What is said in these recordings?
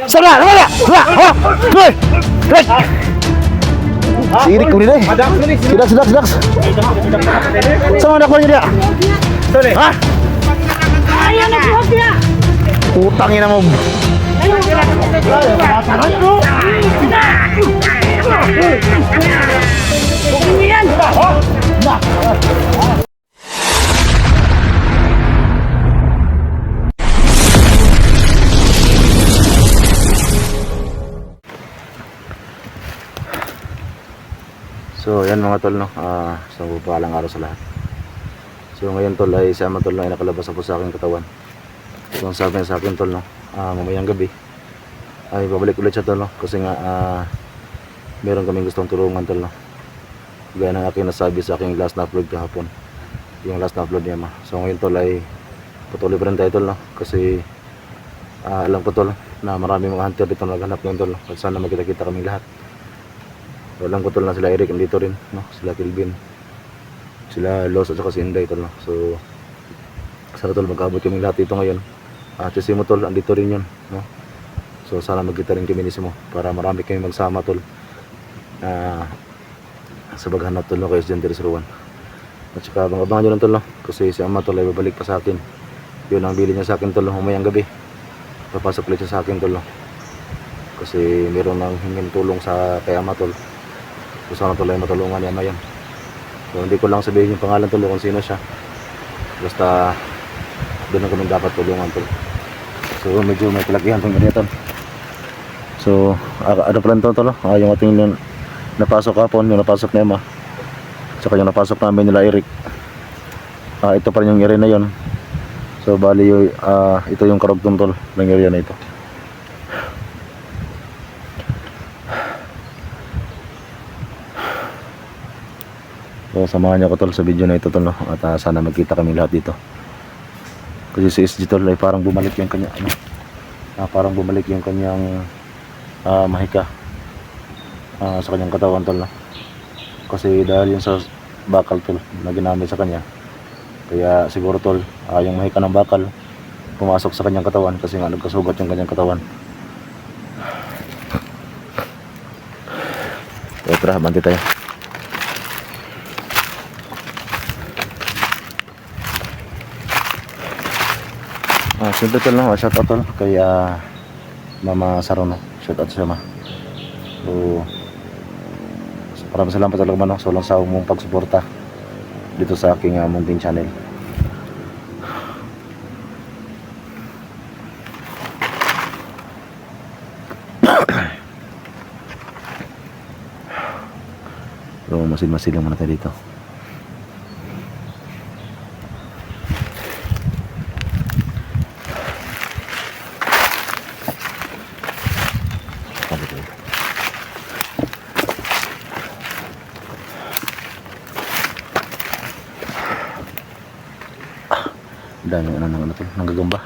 Sana, wala. Hoy. Sirik ko nila eh. Sidak. Sama na ko niya. Ha? Utangin na mo. So yan mga tol, no? So paalang araw sa lahat. So ngayon tol ay si Ama tol na nakalabas po sa aking katawan. So ang sabi niya sa akin tol, no? Mamayang gabi ay babalik ulit siya tol, no? Kasi nga meron kaming gustong tulungan tol, no? Gaya ng aking nasabi sa aking last na upload kahapon, yung last na upload niya ma. So ngayon tol ay patuloy pa rin tayo tol, no? Kasi alam ko tol na marami mga hunter dito naghanap ng tol, no? At sana magkita-kita kaming lahat. Alam ko tol na sila Eric andito rin, no? Sila Kelvin, sila Los at saka si Inday tol, no? So sana tol magkaabot kami lahat dito ngayon. At si Simo tol andito rin yun, no? So sana magkita rin kami ni Simo para marami kami magsama tol sa paghanap tol, no? Kay Gender Ruan. At saka abangan nyo lang tol, no? Kasi si Ama tol ay babalik pa sa akin. Yun ang bili niya sa akin tol, no? Humayang gabi papasok ulit siya sa akin tol, no? Kasi meron nang hingin tulong sa kay Ama tol. So sana tol ay matulungan ni Ama yan. So hindi ko lang sabihin yung pangalan tol kung sino siya, basta doon na kami dapat tulungan tol. So medyo may kalakihan tong ganito tol. So ano pala ito tol, yung ating napasok kapon, yung napasok ni Ama, saka yung napasok namin nila Eric, ito pa rin yung area na yun. So bali ito yung karugtong tol ng area na ito. So samahan niyo ko tol sa video na ito tol, no? At sana magkita kami lahat dito. Kasi si SG tol ay parang bumalik yung kanya parang bumalik yung kanyang mahika sa kanyang katawan tol, no? Kasi dahil yun sa bakal tol na ginamit sa kanya, kaya siguro tol yung mahika ng bakal pumasok sa kanyang katawan kasi nga nagkasugat yung kanyang katawan. Tara, banti tayo. Siyempre tol, no? Shout out tol kay Mama Sarono. Shout out siya ma. So maraming salamat talaga no? So lang sa mong pagsuporta dito sa aking munting channel. So masil-masil lang muna tayo dito. Dami ano to, nanggagamba.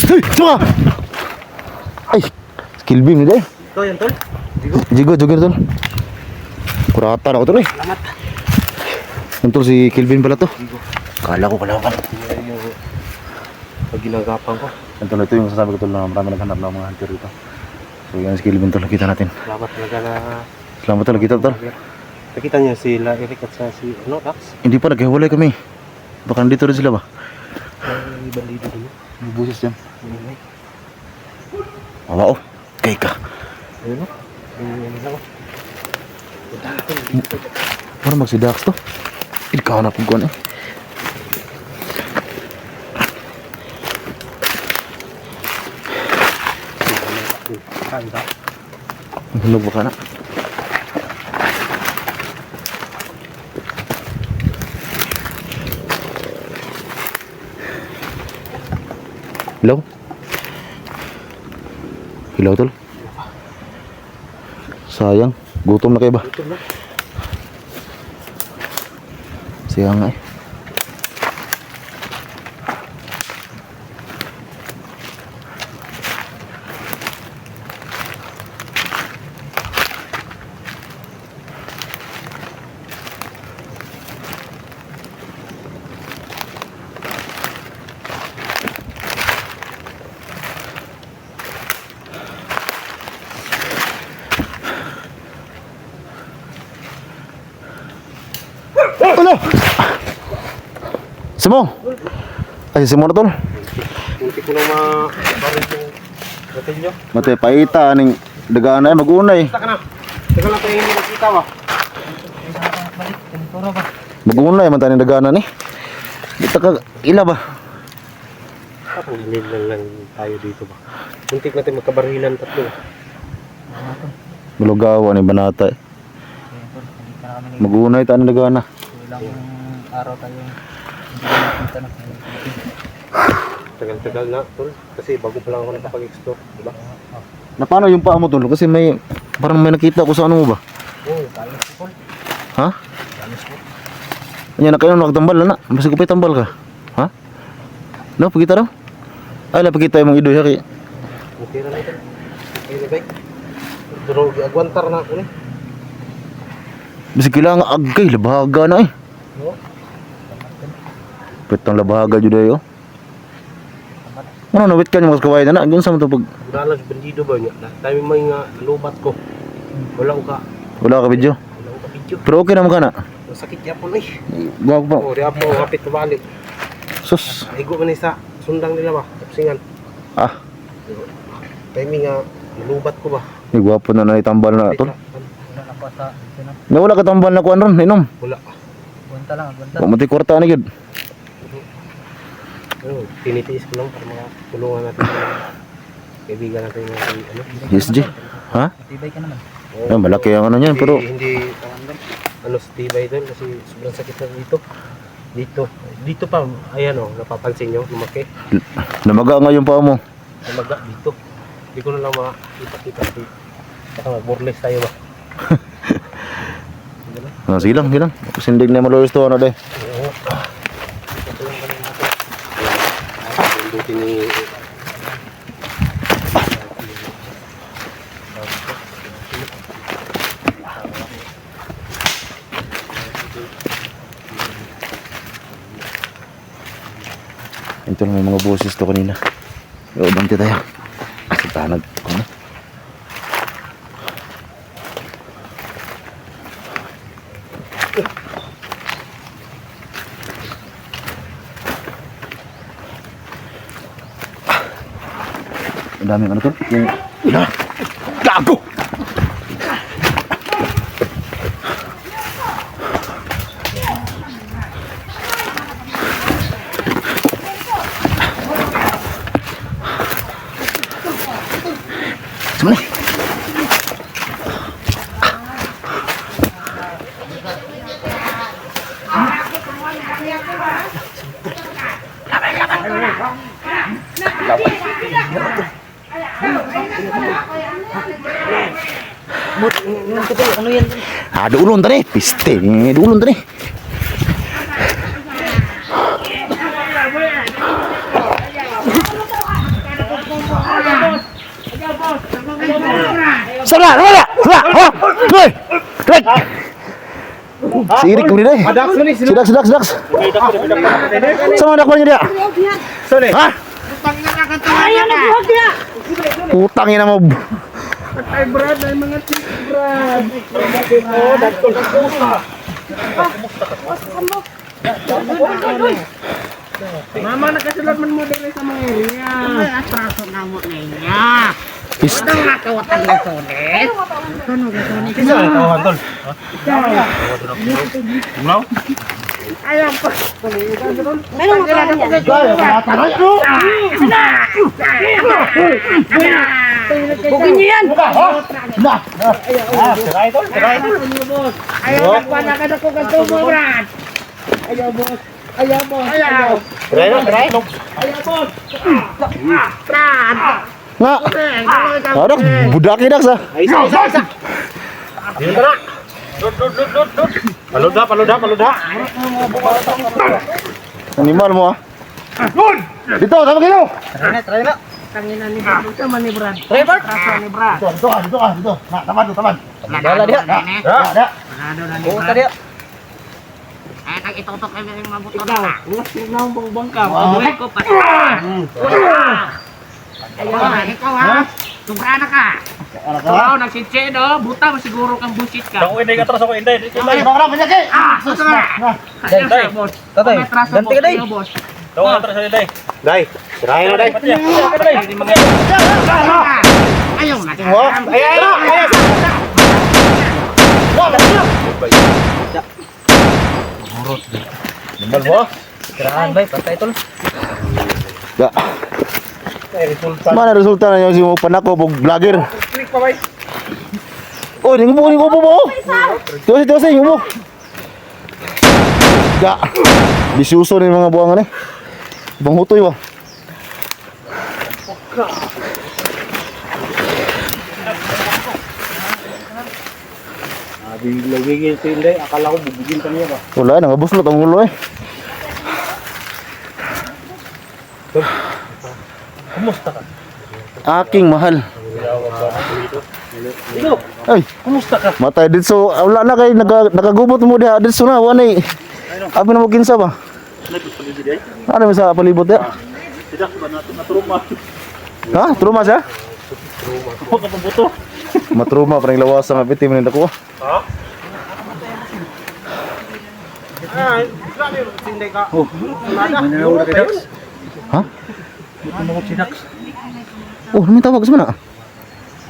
Hey, cuma. Ay, skill beam ni deh. Ito yan tol. Jigo tol. Kurata ako tol eh. Salamat. Untuk si Kelvin pala to. Kala ko kalaban. Yung pag ginagapan ko. Tol, ito yung sasabi ko tol na marami naghanap ng mga hunter dito. So yan si Kelvin tol, kita natin. Salamat talaga na. Salamat tol, kita tol. Nakita niyo sila Eric at sa si Dax? Hindi pa, naghiwalay kami. Baka nandito rin sila ba? May bandido dito. May buses dyan. Awa oh, kay ka. Ayun o. Ayun ako. Parang magsidax to. Ikaw na kung kuhan eh. Kain ka. Hinog ba ka na? Hello? Hello, tol? Sayang, gutom na kayo ba? Ito na. Sayang nga eh. Ano? Simong! Ay, Simong na tol. Hindi ko na mabarin yung gatilyo. Mati, paita, aning dagaan na mag-unay. Basta ka na. Teka lang tayo hindi nakita ba? Mag-unay, man tayo dagaan na ni. Dito ka, ila ba? Parang nilil lang tayo dito ba? Muntik natin magkabarilan tatlo. Malugawa ni Banata eh. Mag-unay tayo dagaan na. Ilang araw tayo hindi nakita na. Tagal-tagal na, tol. Kasi bago pa lang ako nakapag-explore, diba? Na paano yung paa mo tol? Kasi may, parang may nakita ko sa ano mo ba? Oo, tayo si Paul. Ha? Anya na kayo nakatambal na. Basta ko pa tambal ka. Ha? No, pagkita daw. Ay, napakita yung mga idoy haki. Okay na natin. Okay na bike. Pero agwantar na ako eh. Basta kailangan agay, labahaga na eh. No? Petang labahaga jud ayo. Ano nawit ka yung mga kaway na na? Ganun sa mo to pag Uralas bandido ba niya? Last time may nga lubat ko. Wala ko ka. wala ka video. Wala ko ka video. Pero okay naman ka na. Masakit niya po na eh. Gawa ko pa. Oo, di ako kapit na balik. Sus. Naigo man isa. Sundang nila ba? Tapsingan. Ah, Timing nga, lubat ko ba? may gwapo na naitambal na tol. Wala na pa sa sino. Nawala ka tambal na kuan ron, inom. Wala. Bunta lang, bunta. Pamati kwarta na gyud. Ano, tinitiis ko lang para makatulungan natin yung kaibigan natin yung ano. SG. Ha? Matibay ka naman. Oo. Ay, malaki ang ano niyan pero Hindi, ano, tibay doon kasi sobrang sakit na dito. Dito pa, ayan o, napapansin nyo, lumaki. namaga nga yung paa mo. Lumaga dito. Hindi ko na lang makita-kita. Saka mag-burles tayo ba? Ah, sige lang, sige lang. Sindig na malulis to ano day. Oo. Ito lang kami natin. Ang buti ni... Ito lang may mga boses to kanina. Oo, bante tayo. Sa tanag. Ano? Ang daming ano to? Yung... Gago! Sumali! Ano yan? Ah, dulon tadi. Piste, dulon tadi. Sana, sana, sana. Hei, Rek. Sirik kemudian deh. Sidak, sidak. Sama anak mana dia? Sorry. Hah? Utangin nama. Ay brad, ay mga tip brad. Oh, dakol ka kumusta? Mama nakasulat man mo din sa mga area. Ay atraso na mo niya. Piste. Ang nakawatan na sonet. Ano ga sonet? Kisa ang tawahan, tol? Umlaw? Alam ko. Meron mo ka niya. Bugin niyo yan! Tira ito. Ayaw, nagpala ka na kung ganito mo, Brad! Ayaw, boss! Ayaw, boss! Ayaw! Tira ito. Ayaw, boss! Brad! Nga. Adak, budaki dak sa. Ay, isa. Dito na. Paluda. Animal mo ah. Dito, sama kayo. Try na. Tangina ni Brad. Ito man ni Brad. Trevor. Kaso ni Brad. Dito. Na, tamad. Dala dia. Manado na ni Buka Brad. dia. Ay, nag-itutok kami ng mabuto na. Uwas na ang bongbong ka. Mabuhay ko pa. Ayaw, ikaw ha. Sobra na ka. Ikaw, nagsitse no. Buta mo siguro kang busit ka. Ako hindi atras ako hindi. Sus na. Day. Tatay. Ganti ka, Day. Boss. Ako atras ako day. Day. Tirahin na day. Ayaw na. Ay. Nimbal mo. Tirahan bay, patay tol. Da. Resulta. Mana resulta na yung si mo panako bog vlogger. Click pa bay. Oh, ning mo mo. Tuwas yung mo. Da. Bisuso ni mga buwangan eh. Ibang hutoy ba? Bigil si Inday, akala ko bubugin ka niya ba? Wala, nangabuslot ang ulo eh. Kumusta ka? Aking mahal. Ikaw, Ay, kumusta ka? matay dito. Wala na kay nakagubot mo diha dito na wala eh. Abi na mo kinsa ba? Ano mo sa palibot ya? Tidak ba natin natruma? Ha? Truma siya? Ako ka pabuto. Matruma parang lawas sa bitim ni dako. Ha? Ah, grabe si Inday ka. Oh, mananaw ka yun. Ha? Mananaw si Dax. Oh, may tawag sa mana.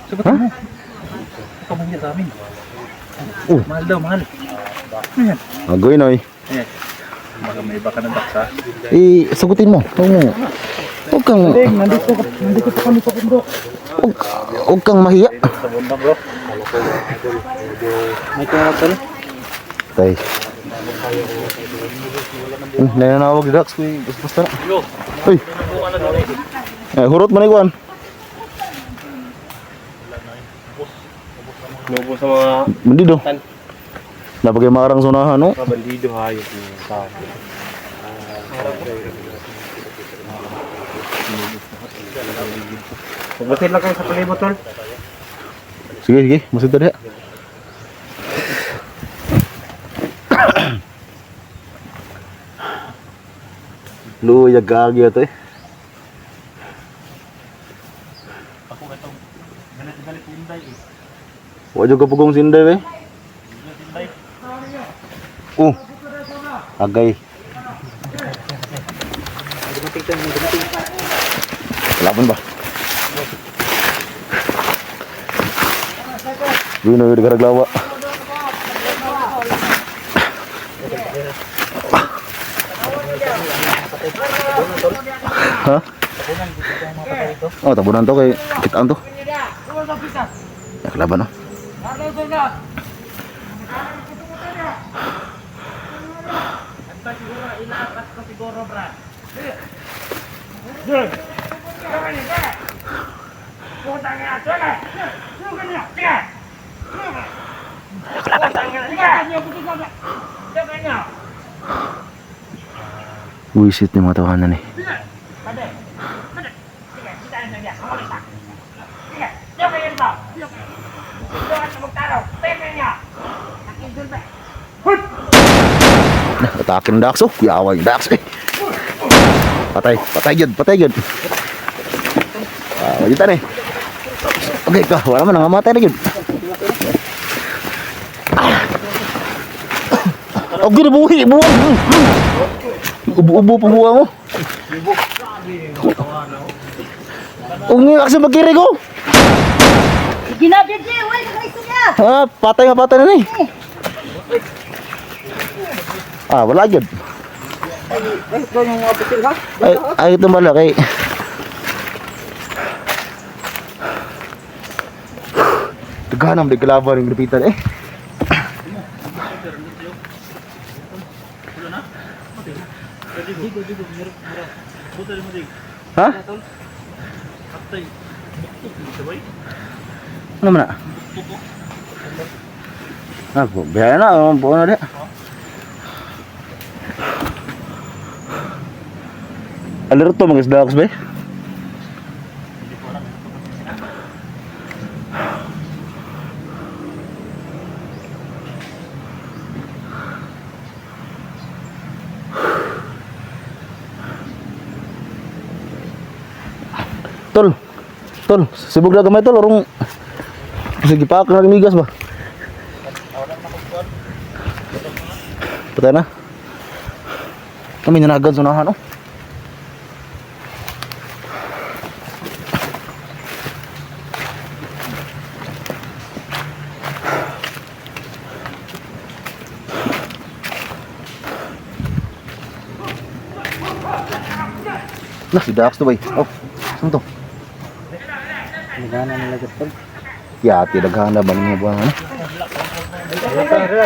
Sagot Ha? mo. Ikaw man yan sa amin. Oh. Mahal daw, mahal. Ayan. Agoy na eh. Baka may iba ka ng Dax ha. Sagutin mo. Huwag kang Nandito pa kami sa bundok. huwag kang mahiya. Sa bundok bro. May tawag Tay. Nananawag ni Dax kuy basta na. Yo. Uy. Hurot man iguan. Lobo sa mga Bandido. Napagay marang sunahan no. bandido hayop ng tao. Pagbatin lang kayo sa palibot tol. Sige, masud ta diha. Luya gagi ato eh. Ako itong galit Inday eh. Wa jud ka pugong sinday eh. Agay. Laban ba? Yun na yung garaglawa. Ha? Oh, tabunan to kay kitaan to. Laban no. Wisit ni mga tawanan eh. Nah, atakin ng Dax oh. Kuyawa yung Dax eh. Patay yun. Wajitan eh. Okay ka, wala man nangamatay na yun. Oh, gini buhi, buwang. Ubo-ubo pa buwang mo. Oh, ngayon kasi magkiri ko. Ginabiyad niya, wala ka ito niya. Ha, patay na ni. Wala yun. Ito yung mga pisil ha? Ay, ito malaki. Daghanam di kalaban ng grupitan eh. Ha? Ano man na? Biaya na, buo na dia. Alerto mag-isda ako ba? Tol, sibog na gamay tol, orong sige pa ako migas ba? Patay na. Kami nanagan sa unahan, oh. Lah, si Dax to bay. Oh, saan to? Nagana nila gatol. Yati, daghana ba mga buwan ano?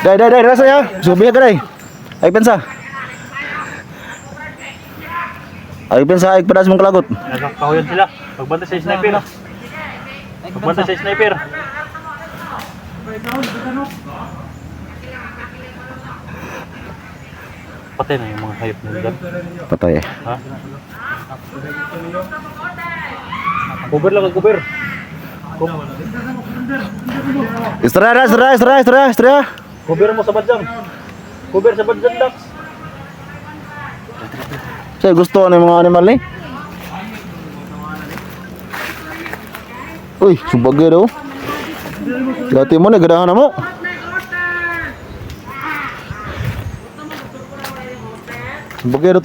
Day, rasa ya. Subiya ka day. Ay pensa. Ay padas mong kalagot. Nagkakahuyan sila. Pagbanta sa sniper. Pagbanta sa sniper. Patay na yung mga hayop na dyan. Patay eh. Ha? Cover lang, cover. Istorya. Cover mo sa badjang. Cover sa badjang, Dax. Saya gusto ano yung mga animal ni? Uy, sumbagay daw. Dati mo na, gadahan na mo. Sumbagay daw.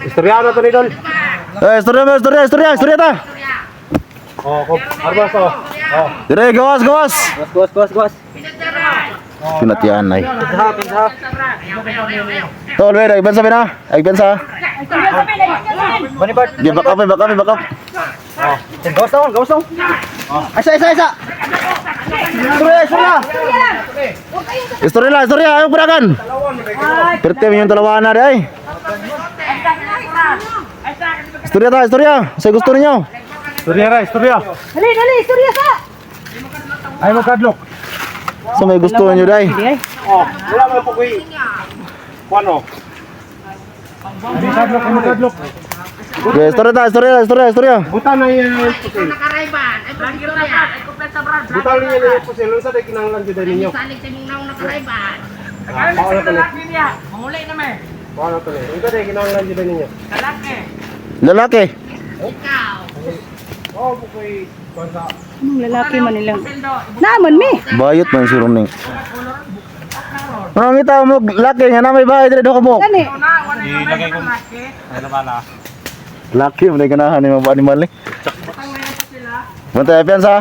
Istorya na to ni Dol. Istorya ta. Oh, arbas oh. Oh. Dire, gawas. Gawas. Pinatian ay. Pinsa. Tol, wait, ay bensa. Manibart. Di back up. Oh. Gawas daw. Isa. Istorya, ayo perakan. Pertem yung talawan na day. Istorya. Saya gusto ninyo. Istorya. Dali, istorya sa. Ay mo kadlok. So may gusto ninyo day. Oh, wala mo po kuy. Kuano? Kadlok. Okay, istorya. Buta na yan pusil. Nakarayban. Ay, bagyo na yan. Ay, kompleto brad. Buta na yan yung pusil. Ano sa tayo kinanglan dyan ninyo? Salig sa mong naong nakarayban. Paano to niya. Mamuli naman. Paano to Ano sa tayo kinanglan dyan ninyo? Lalaki. Ikaw. Oh, bukoy. Konsa. Anong lalaki man nilang? Naman mi. Bayot man si Roning. Ano kita mo laki nga na may bahay dire do ka mo. Gani. Ilagay ko. Ano ba na? Laki mo na ganahan ni mga animal ni. Mantay pensa.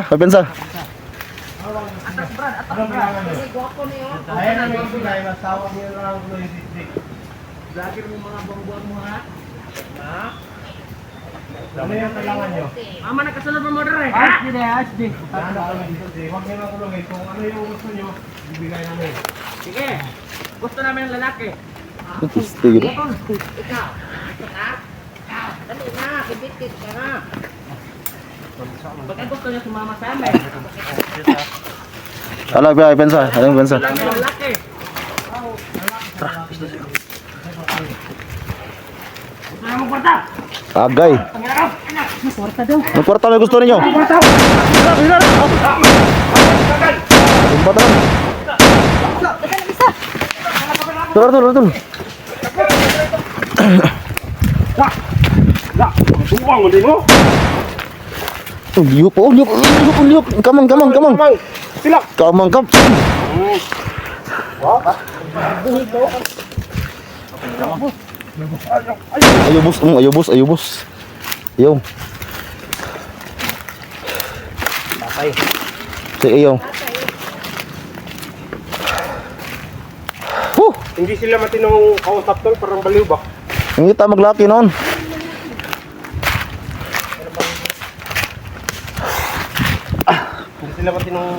Ayan na yung sila. Masawa niyo na lang ko yung disdik. Lagi mo mga buang-buang mo ha. Ha? Ano yung kailangan nyo? Mama nakasunod mo modern eh. Huwag nyo na kulungin. Kung ano yung gusto nyo, bibigay namin. Sige. Gusto namin ng lalaki. Tigil. Ikaw. Gusto ka? Dali na. Kibitit ka na. Baka gusto niya sumama sa amin. Alag ba pensa? Anong pensa? Lalaki. Gusto na mong kwarta. Agay. Kwarta daw. Ang kwarta may gusto ninyo? Tumpatan. Tol. Buwang mo din mo? Liuk. Kamang. Silak! Kamang kap. Ayo bos. Ayo. Patay. Ayo. Hindi sila matinong kausap tol, parang baliw ba? Hindi ta maglaki noon. Sila pati nung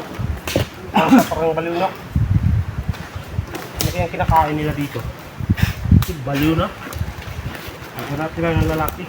parang baliw na. Ano kaya ang kinakain nila dito? Baliw na. Ang natin lang ng lalaki.